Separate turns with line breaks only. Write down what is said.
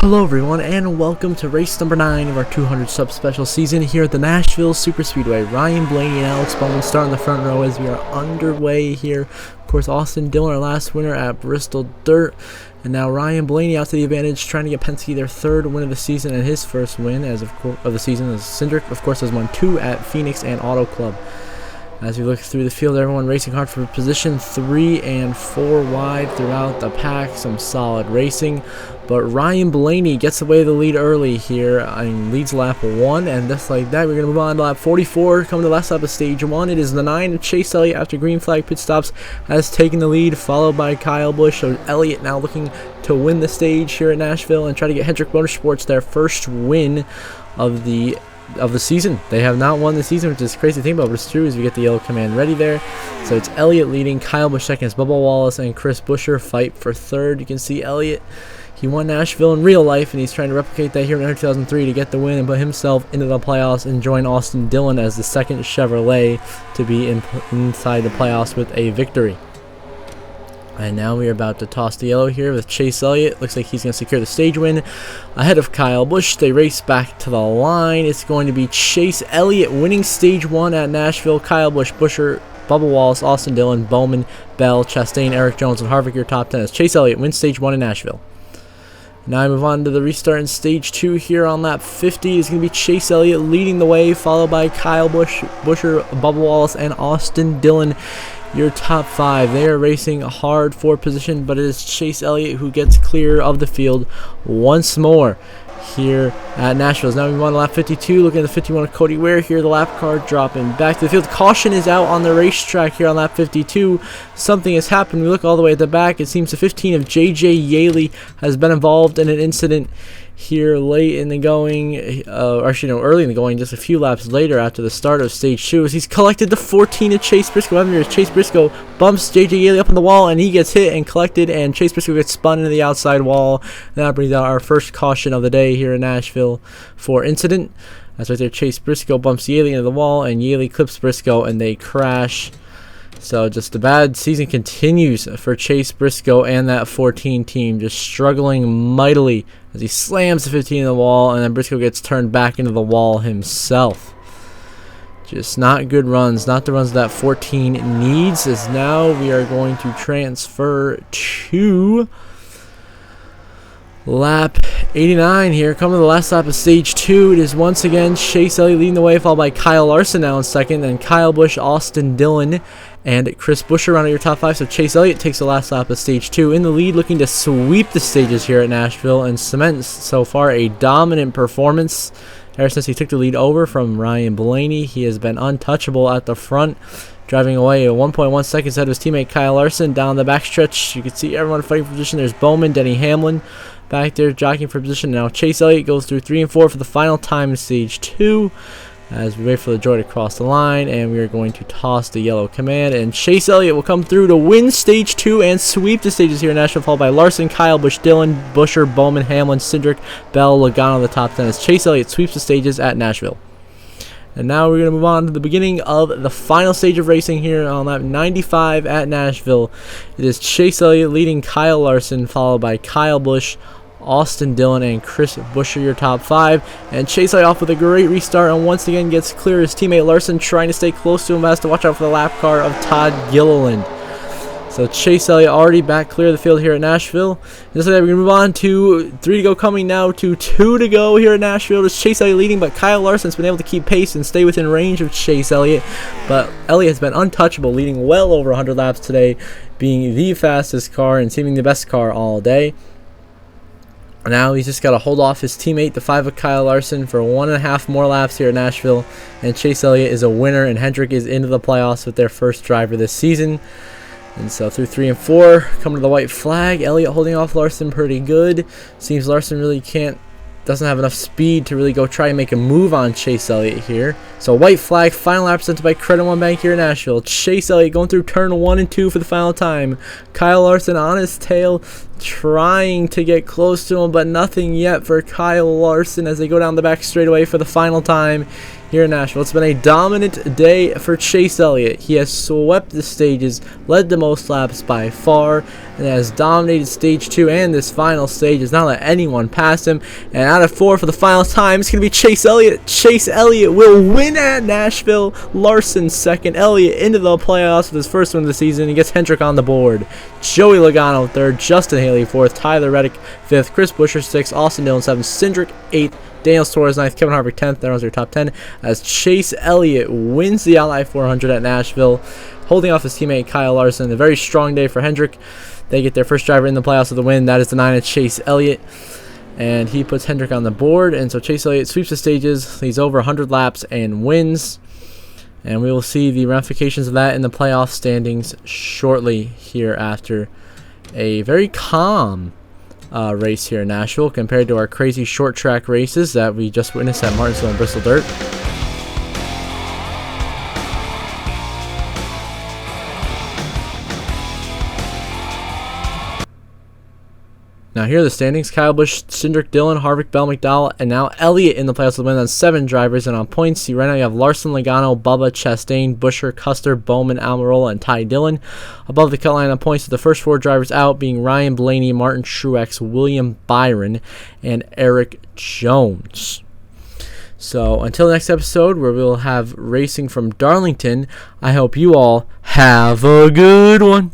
Hello everyone, and welcome to race number 9 of our 200 sub special season here at the Nashville Superspeedway. Ryan Blaney and Alex Bowman start in the front row as we are underway here. Of course, Austin Dillon, our last winner at Bristol Dirt, and now Ryan Blaney out to the advantage, trying to get Penske their third win of the season and his first win of the season. As HENDRICK, of course, has won 2 at Phoenix and Auto Club. As we look through the field, everyone racing hard for position 3 and 4 wide throughout the pack. Some solid racing, but Ryan Blaney gets away the lead early here and leads lap 1, and just like that, we're going to move on to lap 44. Coming to the last lap of stage 1, it is the 9 Chase Elliott, after green flag pit stops, has taken the lead, followed by Kyle Busch. So Elliott now looking to win the stage here at Nashville and try to get HENDRICK Motorsports their first win of the season. They have not won the season, which is crazy to think about, but it's true as we get the yellow command ready there. So it's Elliott leading, Kyle Busch second as Bubba Wallace and Chris Buescher fight for third. You can see Elliott, he won Nashville in real life, and he's trying to replicate that here in NR2003 to get the win and put himself into the playoffs and join Austin Dillon as the second Chevrolet to be inside the playoffs with a victory. And now we are about to toss the yellow here with Chase Elliott. Looks like he's going to secure the stage win ahead of Kyle Busch. They race back to the line. It's going to be Chase Elliott winning stage 1 at Nashville. Kyle Busch, Buescher, Bubba Wallace, Austin Dillon, Bowman, Bell, Chastain, Eric Jones, and Harvick your top 10 as Chase Elliott wins stage 1 in Nashville. Now I move on to the restart in stage 2 here on lap 50. It's going to be Chase Elliott leading the way, followed by Kyle Busch, Buescher, Bubba Wallace, and Austin Dillon. Your top 5. They are racing hard for position, but it is Chase Elliott who gets clear of the field once more here at Nashville. Now we move on to lap 52. Looking at the 51 of Cody Ware here. The lap car dropping back to the field. Caution is out on the racetrack here on lap 52. Something has happened. We look all the way at the back. It seems the 15 of J.J. Yaley has been involved in an incident here late in the going, early in the going, just a few laps later after the start of stage 2, as he's collected the 14 of Chase Briscoe. Chase Briscoe bumps J.J. Yaley up on the wall, and he gets hit and collected, and Chase Briscoe gets spun into the outside wall. And that brings out our first caution of the day here in Nashville for incident. That's right there, Chase Briscoe bumps Yaley into the wall, and Yaley clips Briscoe, and they crash. So just the bad season continues for Chase Briscoe and that 14 team, just struggling mightily as he slams the 15 in the wall, and then Briscoe gets turned back into the wall himself. Just not good runs, not the runs that 14 needs, as now we are going to transfer to lap 89 here. Coming to the last lap of stage 2, it is once again Chase Elliott leading the way, followed by Kyle Larson now in second, then Kyle Busch, Austin Dillon, and Chris Buescher round out your top 5. So Chase Elliott takes the last lap of stage 2 in the lead, looking to sweep the stages here at Nashville and cement so far a dominant performance. Ever since he took the lead over from Ryan Blaney, he has been untouchable at the front, driving away at 1.1 seconds ahead of his teammate Kyle Larson. Down the backstretch, you can see everyone fighting for position. There's Bowman, Denny Hamlin back there jockeying for position. Now Chase Elliott goes through 3 and 4 for the final time in stage 2 as we wait for the joy to cross the line, and we are going to toss the yellow command, and Chase Elliott will come through to win stage 2 and sweep the stages here in Nashville, followed by Larson, Kyle Busch, Dillon, Buescher, Bowman, Hamlin, HENDRICK, Bell, Logano the top 10 as Chase Elliott sweeps the stages at Nashville. And now we're going to move on to the beginning of the final stage of racing here on lap 95 at Nashville. It is Chase Elliott leading Kyle Larson, followed by Kyle Busch, Austin Dillon, and Chris Buescher your top 5. And Chase Elliott off with a great restart and once again gets clear. His teammate Larson trying to stay close to him, has to watch out for the lap car of Todd Gilliland. So Chase Elliott already back clear of the field here at Nashville. Just like that, we're going to move on to 3 to go, coming now to 2 to go here at Nashville. It's Chase Elliott leading, but Kyle Larson's been able to keep pace and stay within range of Chase Elliott. But Elliott has been untouchable, leading well over 100 laps today, being the fastest car and seeming the best car all day. Now he's just got to hold off his teammate, the 5 of Kyle Larson, for 1.5 more laps here at Nashville. And Chase Elliott is a winner, and HENDRICK is into the playoffs with their first driver this season. And so through 3 and 4, coming to the white flag, Elliott holding off Larson pretty good. Seems Larson really doesn't have enough speed to really go try and make a move on Chase Elliott here. So white flag, final lap presented by Credit One Bank here in Nashville. Chase Elliott going through turn 1 and 2 for the final time. Kyle Larson on his tail, trying to get close to him, but nothing yet for Kyle Larson as they go down the back straightaway for the final time here in Nashville. It's been a dominant day for Chase Elliott. He has swept the stages, led the most laps by far, and has dominated stage 2 and this final stage. Has not let anyone pass him. And out of 4 for the final time, it's going to be Chase Elliott. Chase Elliott will win at Nashville. Larson second. Elliott into the playoffs with his first win of the season. He gets Hendrick on the board. Joey Logano third. Justin Haley fourth. Tyler Reddick fifth. Chris Buescher sixth. Austin Dillon seventh. Cindric eighth. Daniel Torres 9th, Kevin Harvick 10th. That was your top 10 as Chase Elliott wins the Ally 400 at Nashville, holding off his teammate Kyle Larson. A very strong day for Hendrick. They get their first driver in the playoffs with the win. That is the 9 of Chase Elliott, and he puts Hendrick on the board. And so Chase Elliott sweeps the stages. He's over 100 laps and wins. And we will see the ramifications of that in the playoff standings shortly here after a very calm race here in Nashville compared to our crazy short track races that we just witnessed at Martinsville and Bristol Dirt. Now here are the standings. Kyle Busch, Cindric, Dillon, Harvick, Bell, McDowell, and now Elliott in the playoffs with the win on 7 drivers. And on points, see right now you have Larson, Logano, Bubba, Chastain, Buescher, Custer, Bowman, Almirola, and Ty Dillon. Above the cut line on points, the first 4 drivers out being Ryan Blaney, Martin Truex, William Byron, and Eric Jones. So until next episode, where we'll have racing from Darlington, I hope you all have a good one.